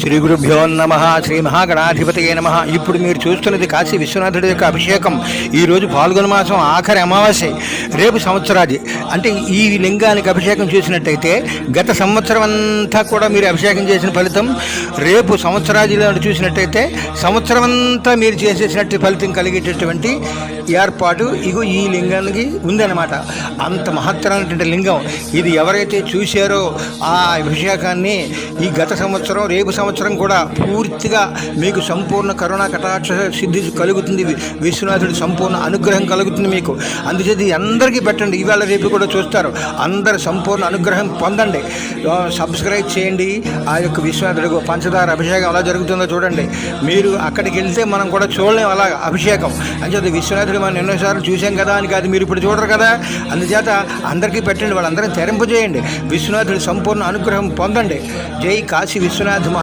శ్రీ గురుభ్యో నమ. శ్రీ మహాగణాధిపతయే నమ. ఇప్పుడు మీరు చూస్తున్నది కాశీ విశ్వనాథుడి యొక్క అభిషేకం. ఈరోజు పాల్గొన మాసం ఆఖరి అమావాస్య. రేపు సంవత్సరాది అంటే ఈ లింగానికి అభిషేకం చేసినట్టయితే గత సంవత్సరం అంతా కూడా మీరు అభిషేకం చేసిన ఫలితం, రేపు సంవత్సరాదిలో చూసినట్టయితే సంవత్సరం అంతా మీరు చేసేసినట్టు ఫలితం కలిగేటటువంటి ఏర్పాటు ఇగో ఈ లింగానికి ఉందన్నమాట. అంత మహత్తరమైనటువంటి లింగం ఇది. ఎవరైతే చూశారో ఆ అభిషేకాన్ని ఈ గత సంవత్సరం రేపు సంవత్సరం కూడా పూర్తిగా మీకు సంపూర్ణ కరుణా కటాక్ష సిద్ధి కలుగుతుంది. విశ్వనాథుడి సంపూర్ణ అనుగ్రహం కలుగుతుంది మీకు. అందుచేత అందరికీ పెట్టండి. ఇవాళ రేపు కూడా చూస్తారు. అందరు సంపూర్ణ అనుగ్రహం పొందండి. సబ్స్క్రైబ్ చేయండి. ఆ యొక్క విశ్వనాథుడికి పంచదార అభిషేకం ఎలా జరుగుతుందో చూడండి. మీరు అక్కడికి వెళ్తే మనం కూడా చూడలేం అలా అభిషేకం. అంచేత విశ్వనాథుడు మనం ఎన్నోసార్లు చూసాం కదా అని కాదు, మీరు ఇప్పుడు చూడరు కదా. అందుచేత అందరికీ పెట్టండి. వాళ్ళందరినీ తెరింపజేయండి. విశ్వనాథుడి సంపూర్ణ అనుగ్రహం పొందండి. జై కాశీ విశ్వనాథ.